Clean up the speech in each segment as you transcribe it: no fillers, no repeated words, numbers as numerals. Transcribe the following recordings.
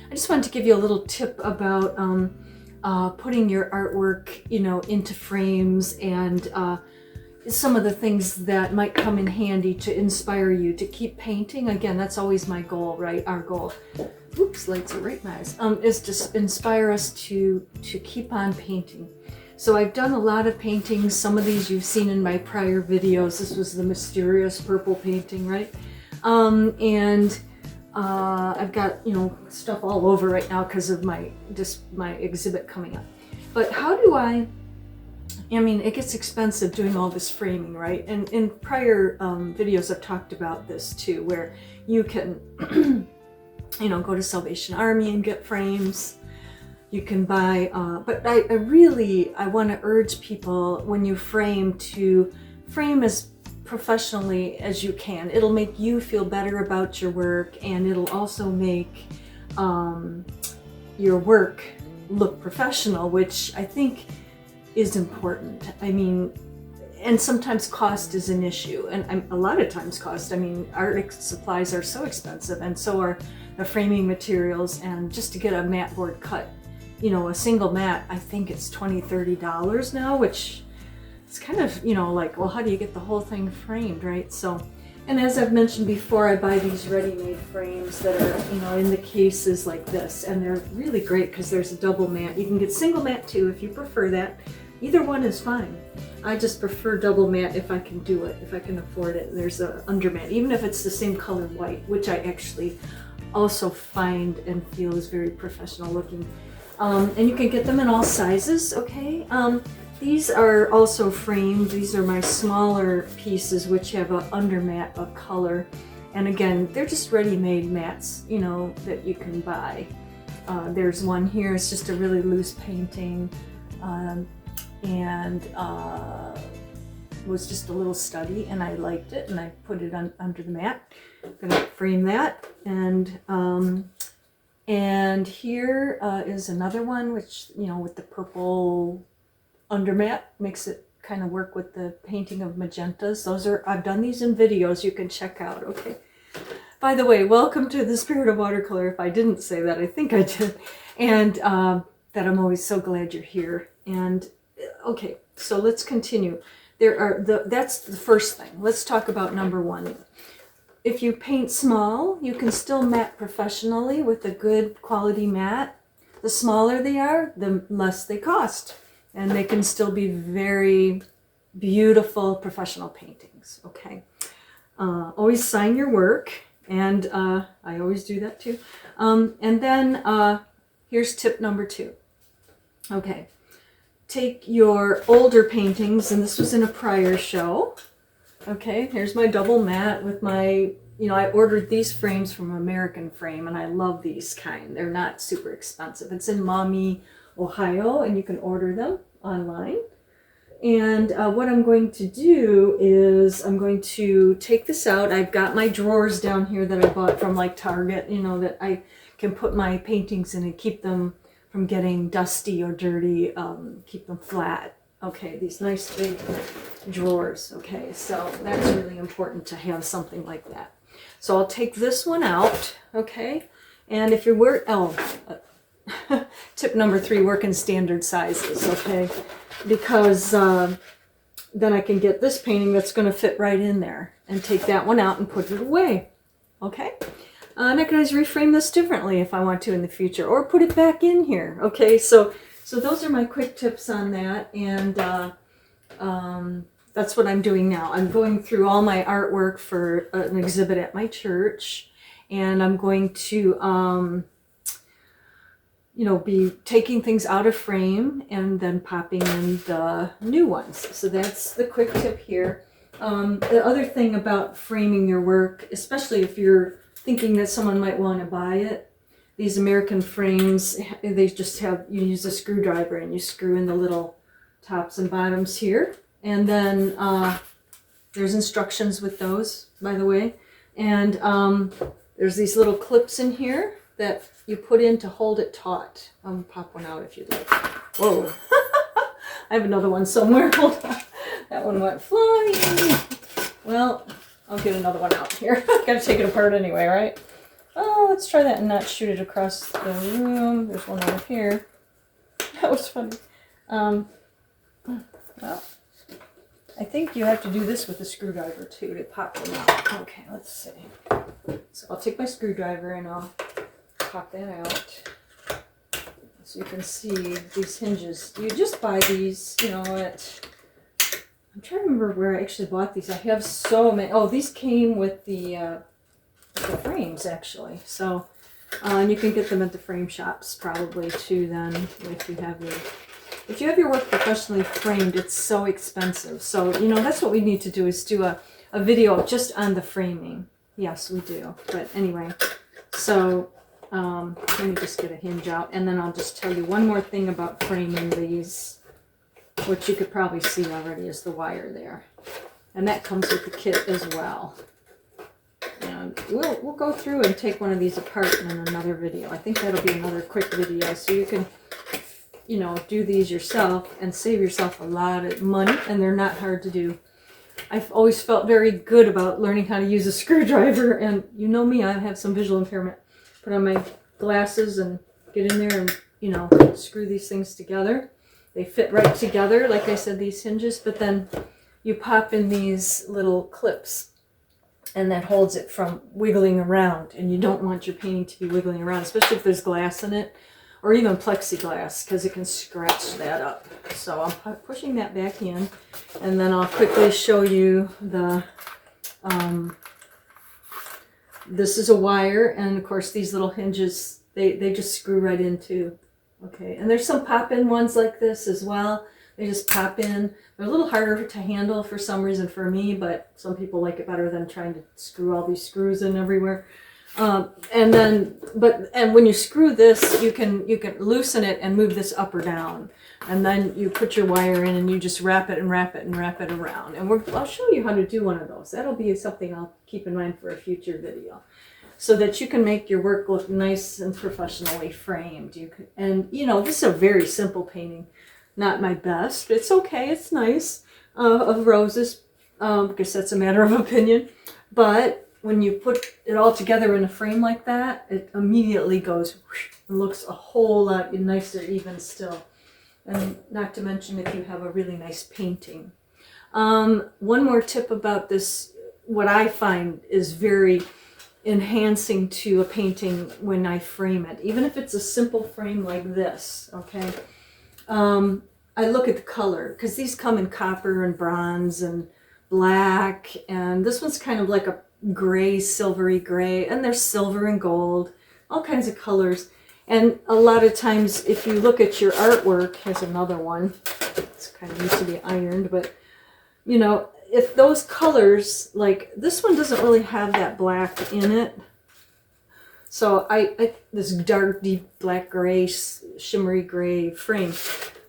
I just wanted to give you a little tip about putting your artwork, into frames, and some of the things that might come in handy to inspire you to keep painting. Again, that's always my goal, right? Our goal. Oops, lights are right nice. Is to inspire us to keep on painting. So I've done a lot of paintings. Some of these you've seen in my prior videos. This was the mysterious purple painting, right? I've got, stuff all over right now because of my exhibit coming up. But how do I mean, it gets expensive doing all this framing, right? And in prior videos I've talked about this too, where you can, go to Salvation Army and get frames. You can buy, but I want to urge people when you frame to frame as professionally as you can. It'll make you feel better about your work, and it'll also make your work look professional, which I think is important. I mean, and sometimes cost is an issue, and a lot of times cost. I mean, art supplies are so expensive, and so are the framing materials, and just to get a mat board cut, a single mat, I think it's $20-$30 now, which it's kind of, like, well, how do you get the whole thing framed, right? So, and as I've mentioned before, I buy these ready-made frames that are, in the cases like this, and they're really great because there's a double mat. You can get single mat too if you prefer that. Either one is fine. I just prefer double mat if I can do it, if I can afford it. There's a undermat, even if it's the same color white, which I actually also find and feel is very professional looking. And you can get them in all sizes, okay? These are also framed. These are my smaller pieces, which have an undermat of color. And again, they're just ready-made mats, that you can buy. There's one here. It's just a really loose painting. Was just a little study, and I liked it, and I put it under the mat. I'm gonna frame that, and here is another one, which with the purple undermat makes it kind of work with the painting of magentas. I've done these in videos you can check out. Okay. By the way, welcome to the Spirit of Watercolor. If I didn't say that, I think I did, and that I'm always so glad you're here. And okay, so let's continue. That's the first thing. Let's talk about number one. If you paint small, you can still mat professionally with a good quality mat. The smaller they are, the less they cost, and they can still be very beautiful professional paintings. Okay. Always sign your work, and I always do that too. And then here's tip number 2. Okay. Take your older paintings, and this was in a prior show. Okay, here's my double mat with my, I ordered these frames from American Frame, and I love these kind. They're not super expensive. It's in Maumee, Ohio, and you can order them online. And what I'm going to do is I'm going to take this out. I've got my drawers down here that I bought from like Target, that I can put my paintings in and keep them from getting dusty or dirty, keep them flat. Okay, these nice big drawers. Okay, so that's really important to have something like that. So I'll take this one out, okay? And if you're tip number 3, work in standard sizes, okay? Because then I can get this painting that's going to fit right in there, and take that one out and put it away, okay? And I can always reframe this differently if I want to in the future, or put it back in here, okay? So those are my quick tips on that, and that's what I'm doing now. I'm going through all my artwork for an exhibit at my church, and I'm going to, be taking things out of frame and then popping in the new ones. So that's the quick tip here. The other thing about framing your work, especially if you're thinking that someone might want to buy it, these American frames, they just have, you use a screwdriver and you screw in the little tops and bottoms here. And then there's instructions with those, by the way. And there's these little clips in here that you put in to hold it taut. I'll pop one out if you'd like. Whoa. I have another one somewhere. Hold on. That one went flying. Well, I'll get another one out here. Gotta take it apart anyway, right? Oh, let's try that and not shoot it across the room. There's one over here. That was funny. Well, I think you have to do this with a screwdriver too to pop them out. Okay, let's see. So I'll take my screwdriver and I'll pop that out. So you can see these hinges. You just buy these, you know, I'm trying to remember where I actually bought these. I have so many. Oh, these came with the frames actually. So, and you can get them at the frame shops probably too. Then, if you have your work professionally framed, it's so expensive. So, you know, that's what we need to do is do a video just on the framing. Yes, we do. But anyway, so let me just get a hinge out, and then I'll just tell you one more thing about framing these, which you could probably see already is the wire there. And that comes with the kit as well. And we'll go through and take one of these apart in another video. I think that'll be another quick video, so you can, you know, do these yourself and save yourself a lot of money, and they're not hard to do. I've always felt very good about learning how to use a screwdriver, and you know me, I have some visual impairment. Put on my glasses and get in there and, you know, screw these things together. They fit right together, like I said, these hinges, but then you pop in these little clips, and that holds it from wiggling around, and you don't want your painting to be wiggling around, especially if there's glass in it, or even plexiglass, because it can scratch that up. So I'm pushing that back in, and then I'll quickly show you the, this is a wire, and of course these little hinges, they just screw right into. Okay, and there's some pop-in ones like this as well. They just pop in. They're a little harder to handle for some reason for me, but some people like it better than trying to screw all these screws in everywhere. And when you screw this, you can loosen it and move this up or down, and then you put your wire in and you just wrap it and wrap it and wrap it around. And I'll show you how to do one of those. That'll be something I'll keep in mind for a future video, so that you can make your work look nice and professionally framed. And you know, this is a very simple painting, not my best. It's okay. It's nice of roses. Because that's a matter of opinion, but when you put it all together in a frame like that, it immediately goes and looks a whole lot nicer even still. And not to mention if you have a really nice painting. One more tip about this, what I find is very enhancing to a painting when I frame it, even if it's a simple frame like this, okay? I look at the color, because these come in copper and bronze and black, and this one's kind of like a gray, silvery gray, and there's silver and gold, all kinds of colors. And a lot of times if you look at your artwork, here's another one, it's kind of used to be ironed, but you know, if those colors, like this one doesn't really have that black in it, so this dark deep black gray, shimmery gray frame.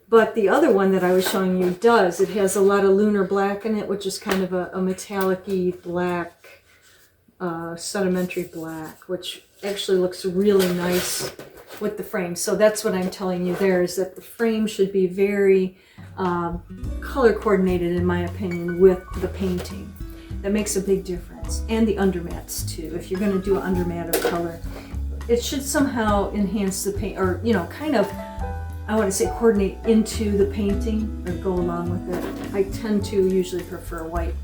But the other one that I was showing you does. It has a lot of lunar black in it, which is kind of a metallic-y black, sedimentary black, which actually looks really nice with the frame. So that's what I'm telling you there, is that the frame should be very color coordinated, in my opinion, with the painting. That makes a big difference. And the undermats too. If you're going to do an undermat of color, it should somehow enhance the paint, or, you know, kind of, I want to say coordinate into the painting or go along with it. I tend to usually prefer white,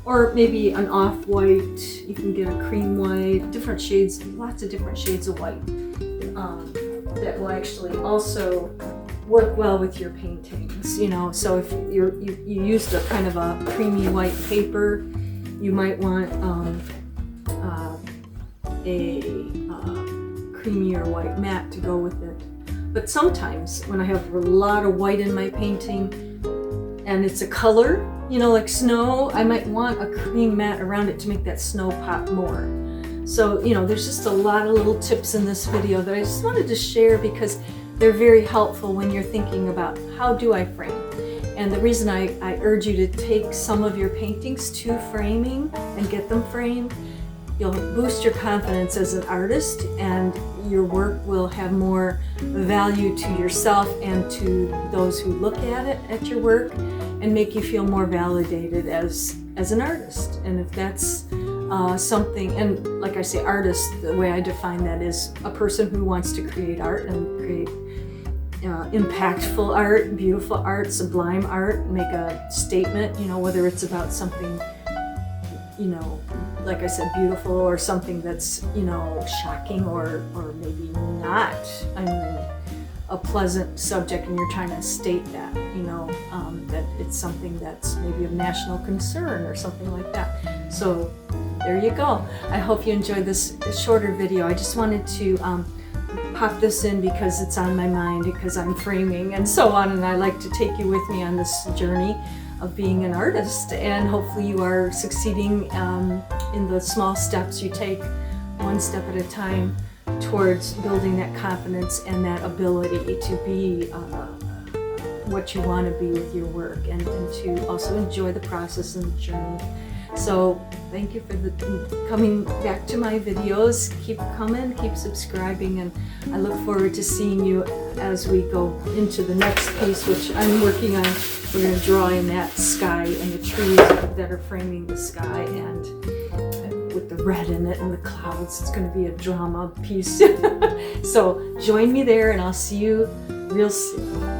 or maybe an off-white. You can get a cream white, different shades, lots of different shades of white that will actually also work well with your paintings. You know, so if you used a kind of a creamy white paper, you might want a creamier white mat to go with it. But sometimes when I have a lot of white in my painting and it's a color, you know, like snow, I might want a cream mat around it to make that snow pop more. So, you know, there's just a lot of little tips in this video that I just wanted to share, because they're very helpful when you're thinking about how do I frame. And the reason I urge you to take some of your paintings to framing and get them framed, you'll boost your confidence as an artist, and your work will have more value to yourself and to those who look at it, at your work, and make you feel more validated as an artist. And if that's something, and like I say, artist, the way I define that is a person who wants to create art and create impactful art, beautiful art, sublime art, make a statement, you know, whether it's about something, you know, like I said, beautiful, or something that's, you know, shocking, or maybe not, I mean, a pleasant subject, and you're trying to state that, you know, that it's something that's maybe of national concern or something like that. So there you go. I hope you enjoyed this shorter video. I just wanted to pop this in because it's on my mind, because I'm framing and so on, and I like to take you with me on this journey of being an artist, and hopefully you are succeeding in the small steps you take, one step at a time, towards building that confidence and that ability to be what you want to be with your work, and to also enjoy the process and the journey. So thank you for coming back to my videos. Keep coming, keep subscribing, and I look forward to seeing you as we go into the next piece, which I'm working on. We're going to draw in that sky and the trees that are framing the sky, and with the red in it and the clouds. It's going to be a drama piece. So join me there, and I'll see you real soon.